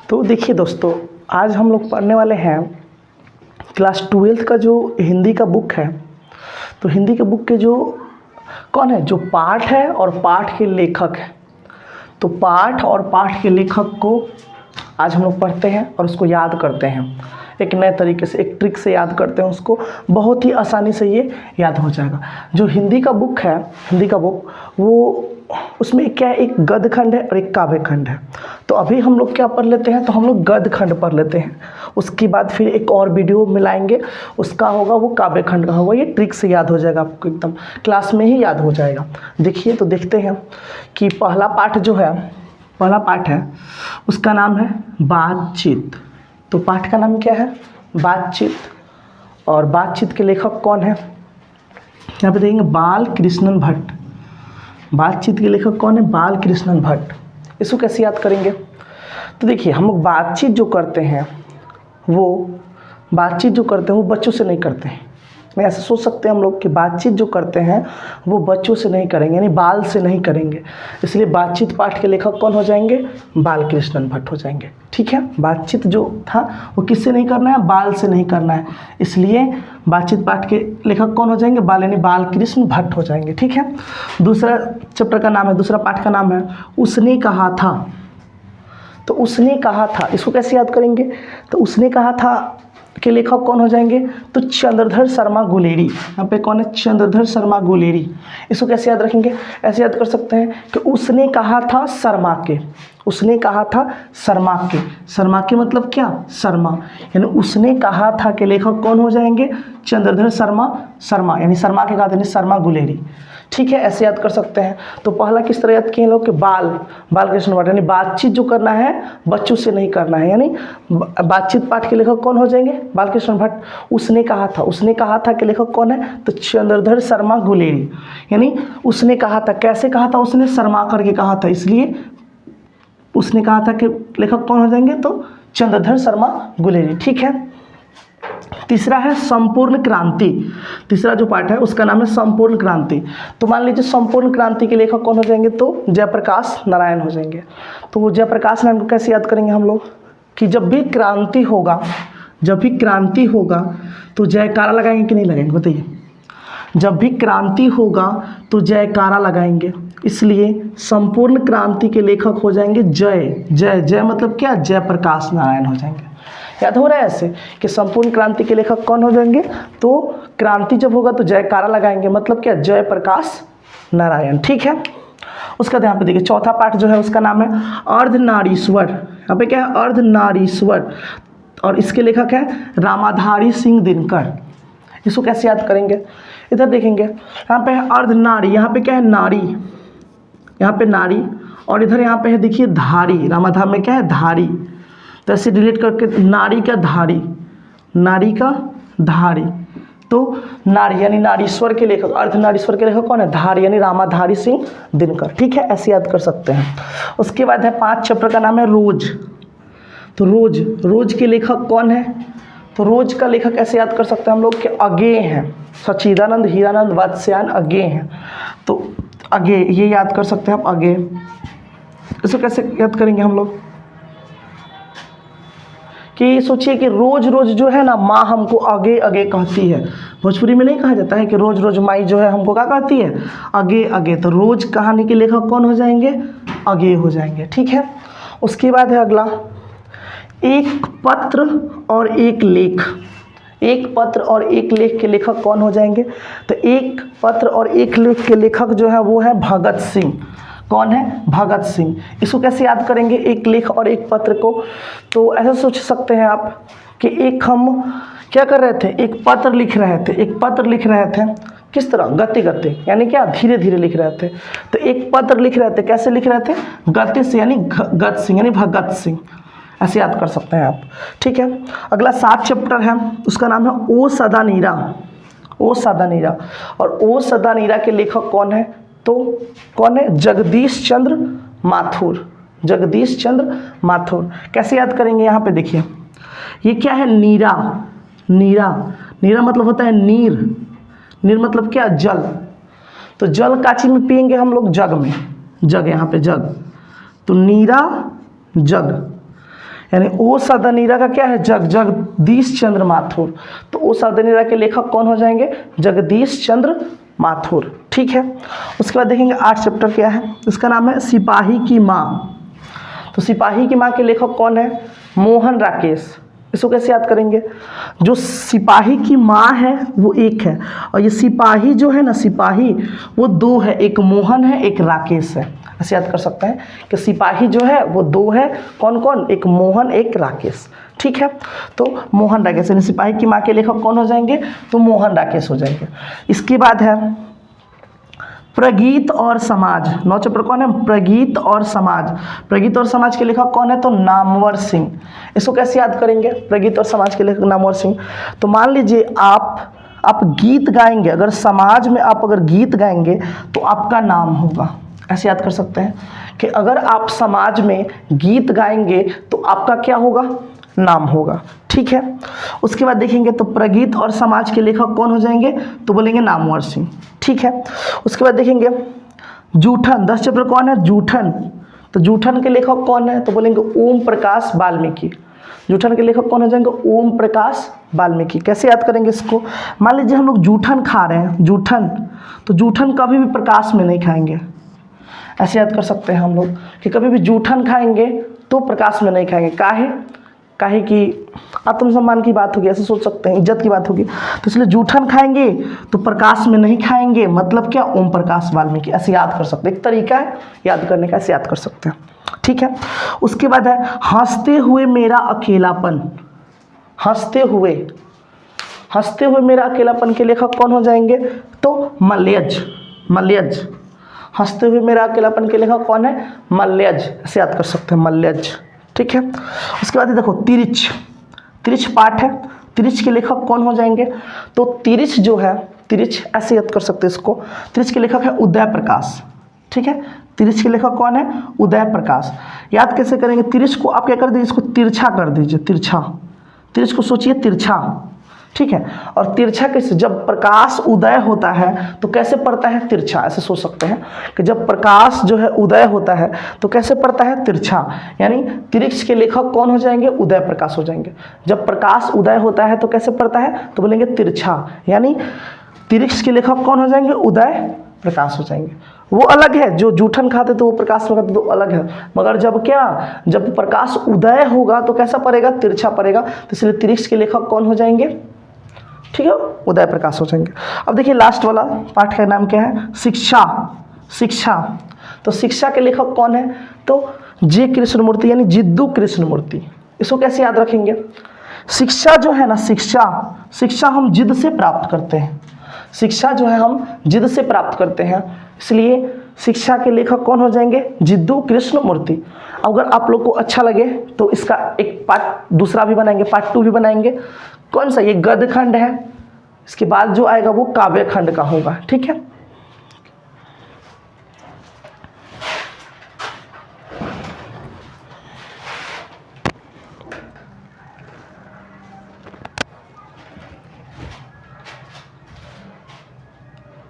तो देखिए दोस्तों, आज हम लोग पढ़ने वाले हैं क्लास 12th का जो हिंदी का बुक है। तो हिंदी के बुक के जो कौन है, जो पाठ है और पाठ के लेखक है। तो पाठ और पाठ के लेखक को आज हम लोग पढ़ते हैं और उसको याद करते हैं एक नए तरीके से, एक ट्रिक से याद करते हैं उसको। बहुत ही आसानी से ये याद हो जाएगा। जो हिंदी का बुक है, हिंदी का बुक, वो उसमें क्या है, एक गद्य खंड है और एक काव्य खंड है। तो अभी हम लोग क्या पढ़ लेते हैं, तो हम लोग गद्य खंड पढ़ लेते हैं। उसके बाद फिर एक और वीडियो मिलाएंगे, उसका होगा वो काव्य खंड का होगा। ये ट्रिक से याद हो जाएगा आपको, एकदम क्लास में ही याद हो जाएगा। देखिए, तो देखते हैं कि पहला पाठ जो है, पहला पाठ है, उसका नाम है बातचीत। तो पाठ का नाम क्या है, बातचीत। और बातचीत के लेखक कौन है, यहाँ पे देखेंगे बाल कृष्णन भट्ट। बातचीत के लेखक कौन है, बाल कृष्णन भट्ट। इसको कैसे याद करेंगे, तो देखिए, हम लोग बातचीत जो करते हैं वो बच्चों से नहीं करते हैं। मैं ऐसे सोच सकते हैं हम लोग कि बातचीत जो करते हैं वो बच्चों से नहीं करेंगे, यानी बाल से नहीं करेंगे। इसलिए बातचीत पाठ के लेखक कौन हो जाएंगे, बाल कृष्णन भट्ट हो जाएंगे। ठीक है, बातचीत जो था वो किससे नहीं करना है, बाल से नहीं करना है। इसलिए बातचीत पाठ के लेखक कौन हो जाएंगे, बाल, यानी बाल कृष्ण भट्ट हो जाएंगे। ठीक है, दूसरा चैप्टर का नाम है, दूसरा पाठ का नाम है उसने कहा था। तो उसने कहा था, इसको कैसे याद करेंगे, तो उसने कहा था के लेखक कौन हो जाएंगे, तो चंद्रधर शर्मा गुलेरी। यहाँ पे कौन है, चंद्रधर शर्मा गुलेरी। इसको कैसे याद रखेंगे, ऐसे याद कर सकते हैं कि उसने कहा था शर्मा के, उसने कहा था शर्मा के। शर्मा के मतलब क्या, शर्मा, यानी उसने कहा था के लेखक कौन हो जाएंगे, चंद्रधर शर्मा, यानी शर्मा के कहा था, यानी शर्मा गुलेरी। ठीक है, ऐसे याद कर सकते हैं। तो पहला किस तरह याद किए लोग कि बाल कृष्ण भट्ट, यानी बातचीत जो करना है बच्चों से नहीं करना है। यानी बातचीत पाठ के लेखक कौन हो जाएंगे, बाल कृष्ण भट्ट। उसने कहा था के लेखक कौन है, तो चंद्रधर शर्मा गुलेरी। यानी उसने कहा था, कैसे कहा था, उसने शर्मा करके कहा था, इसलिए उसने कहा था कि लेखक कौन हो जाएंगे, तो चंद्रधर शर्मा गुलेरी। ठीक है, तीसरा है संपूर्ण क्रांति। तीसरा जो पाठ है उसका नाम है संपूर्ण क्रांति। तो मान लीजिए संपूर्ण क्रांति के लेखक कौन हो जाएंगे, तो जयप्रकाश नारायण हो जाएंगे। तो वो जयप्रकाश नारायण को कैसे याद करेंगे हम लोग, कि जब भी क्रांति होगा तो जयकारा लगाएंगे कि नहीं लगाएंगे, बताइए। जब भी क्रांति होगा तो जयकारा लगाएंगे, इसलिए संपूर्ण क्रांति के लेखक हो जाएंगे जय मतलब क्या, जयप्रकाश नारायण हो जाएंगे। याद हो रहा है ऐसे कि संपूर्ण क्रांति के लेखक कौन हो जाएंगे, तो क्रांति जब होगा तो जयकारा लगाएंगे, मतलब क्या, जयप्रकाश नारायण। ठीक है, उसका ध्यान पे देखिए, चौथा पाठ जो है उसका नाम है अर्धनारीश्वर। यहाँ पे क्या है, अर्धनारीश्वर, और इसके लेखक है रामाधारी सिंह दिनकर। इसको कैसे याद करेंगे, इधर देखेंगे, यहाँ पे है अर्धनारी, यहाँ पे क्या है, नारी, यहाँ पे नारी, और इधर यहाँ पे है देखिए धारी, रामाधाम में क्या है, धारी। तो ऐसे रिलेट करके नारी का धारी, तो नारी यानी नारीश्वर के लेखक, अर्धनारीश्वर के लेखक कौन है, धारी, यानी रामाधारी सिंह दिनकर। ठीक है, ऐसे याद कर सकते हैं। उसके बाद है 5 चैप्टर का नाम है रोज। तो रोज के लेखक कौन है, तो रोज का लेखक ऐसे याद कर सकते हैं हम लोग कि अज्ञेय हैं, सच्चिदानंद हीरानंद वात्स्यायन अज्ञेय हैं। तो अज्ञेय, ये याद कर सकते हैं आप, अज्ञेय। इसको कैसे याद करेंगे हम लोग, कि सोचिए कि रोज जो है ना, माँ हमको अगे कहती है। भोजपुरी में नहीं कहा जाता है कि रोज माई जो है हमको क्या कहती है, अगे। तो रोज कहानी के लेखक कौन हो जाएंगे, अगे हो जाएंगे। ठीक है, उसके बाद है अगला, एक पत्र और एक लेख। एक पत्र और एक लेख के लेखक कौन हो जाएंगे, तो एक पत्र और एक लेख के लेखक जो है वो है भगत सिंह। कौन है, भगत सिंह। इसको कैसे याद करेंगे, एक लेख और एक पत्र को, तो ऐसा सोच सकते हैं आप कि एक हम क्या कर रहे थे, एक पत्र लिख रहे थे, किस तरह, गति, यानी क्या, धीरे धीरे लिख रहे थे। तो एक पत्र लिख रहे थे, कैसे लिख रहे थे, गति से, यानी गत सिंह, यानी भगत सिंह। ऐसे याद कर सकते हैं आप। ठीक है, अगला 7 चैप्टर है, उसका नाम है ओ सदा नीरा। और ओ सदा नीरा के लेखक कौन है, तो कौन है, जगदीश चंद्र माथुर। कैसे याद करेंगे, यहाँ पे देखिए, ये क्या है, नीरा मतलब होता है नीर मतलब क्या, जल। तो जल काची में पियेंगे हम लोग, जग में, जग, यहाँ पे जग, तो नीरा जग, यानी ओ सदनीरा का क्या है, जगदीश चंद्र माथुर। तो ओ सदनीरा के लेखक कौन हो जाएंगे, जगदीश चंद्र माथुर। ठीक है, उसके बाद देखेंगे 8 चैप्टर क्या है, इसका नाम है सिपाही की माँ। तो सिपाही की माँ के लेखक कौन है, मोहन राकेश। इसको कैसे याद करेंगे, जो सिपाही की माँ है वो एक है, और ये सिपाही जो है ना, सिपाही वो 2 है, एक मोहन है एक राकेश है। ऐसे याद कर सकते हैं कि सिपाही जो है वो 2 है, कौन कौन, एक मोहन एक राकेश। ठीक है, तो मोहन राकेश यानी सिपाही की माँ के लेखक कौन हो जाएंगे, तो मोहन राकेश हो जाएंगे। इसके बाद है प्रगीत और समाज। 9 चैप्टर कौन है, प्रगीत और समाज। प्रगीत और समाज के लेखक कौन है, तो नामवर सिंह। इसको कैसे याद करेंगे, प्रगीत और समाज के लेखक नामवर सिंह। तो मान लीजिए आप गीत गाएंगे, अगर समाज में आप अगर गीत गाएंगे तो आपका नाम होगा। ऐसे याद कर सकते हैं कि अगर आप समाज में गीत गाएंगे तो आपका क्या होगा, नाम होगा। ठीक है, उसके बाद देखेंगे तो प्रगीत और समाज के लेखक कौन हो जाएंगे, तो बोलेंगे नामवर सिंह। ठीक है, उसके बाद देखेंगे जूठन। 10 चैप्टर कौन है, जूठन। तो जूठन के लेखक कौन है, तो बोलेंगे ओम प्रकाश वाल्मीकि। जूठन के लेखक कौन हो जाएंगे, ओम प्रकाश वाल्मीकि। कैसे याद करेंगे इसको, मान लीजिए हम लोग जूठन खा रहे हैं, जूठन, तो जूठन कभी भी प्रकाश में नहीं खाएंगे। ऐसे याद कर सकते हैं हम लोग कि कभी भी जूठन खाएंगे तो प्रकाश में नहीं खाएंगे। काहे कि आत्मसम्मान की बात होगी, ऐसे सोच सकते हैं, इज्जत की बात होगी। तो इसलिए जूठन खाएंगे तो प्रकाश में नहीं खाएंगे, मतलब क्या, ओम प्रकाश वाल्मीकि। ऐसे याद कर सकते हैं, एक तरीका है याद करने का, ऐसे याद कर सकते हैं। ठीक है, उसके बाद है हंसते हुए मेरा अकेलापन। हंसते हुए मेरा अकेलापन के लेखक कौन हो जाएंगे, तो मल्यज। हंसते हुए मेरा अकेलापन के लेखक कौन है, मल्यज। ऐसे याद कर सकते हैं, मल्यज। ठीक है, उसके बाद देखो तिरिच पाठ है, तिरिच के लेखक कौन हो जाएंगे, तो तिरिच जो है, तिरिच ऐसे याद कर सकते हैं इसको, तिरिच के लेखक है उदय प्रकाश। ठीक है, तिरिच के लेखक कौन है, उदय प्रकाश। याद कैसे करेंगे, तिरिच को आप क्या कर दीजिए, इसको तिरछा कर दीजिए, तिरिच को सोचिए तिरछा। ठीक है, और तिरछा कैसे, जब प्रकाश उदय होता है तो कैसे पड़ता है, तिरछा। ऐसे सोच सकते हैं कि जब प्रकाश जो है उदय होता है तो कैसे पड़ता है, तिरछा। यानी तिरिच के लेखक कौन हो जाएंगे, उदय प्रकाश हो जाएंगे। जब प्रकाश उदय होता है तो कैसे पड़ता है, तो बोलेंगे तिरछा। यानी तिरिच के लेखक कौन हो जाएंगे, उदय प्रकाश हो जाएंगे। वो अलग है, जो जूठन खाते तो वो प्रकाश में खाते तो अलग है, मगर जब प्रकाश उदय होगा तो कैसा पड़ेगा, तिरछा पड़ेगा। तो इसलिए तिरिच के लेखक कौन हो जाएंगे, ठीक है, उदय प्रकाश हो जाएंगे। अब देखिए लास्ट वाला पाठ का नाम क्या है, शिक्षा। तो शिक्षा के लेखक कौन है, तो जे कृष्णमूर्ति यानी जिद्दू कृष्णमूर्ति। इसको कैसे याद रखेंगे, शिक्षा जो है ना, शिक्षा हम जिद से प्राप्त करते हैं। शिक्षा जो है हम जिद से प्राप्त करते हैं, इसलिए शिक्षा के लेखक कौन हो जाएंगे, जिद्दू कृष्णमूर्ति। अगर आप लोग को अच्छा लगे तो इसका एक पार्ट दूसरा भी बनाएंगे, पार्ट 2 भी बनाएंगे। कौन सा, ये गद्य खंड है, इसके बाद जो आएगा वो काव्य खंड का होगा। ठीक है।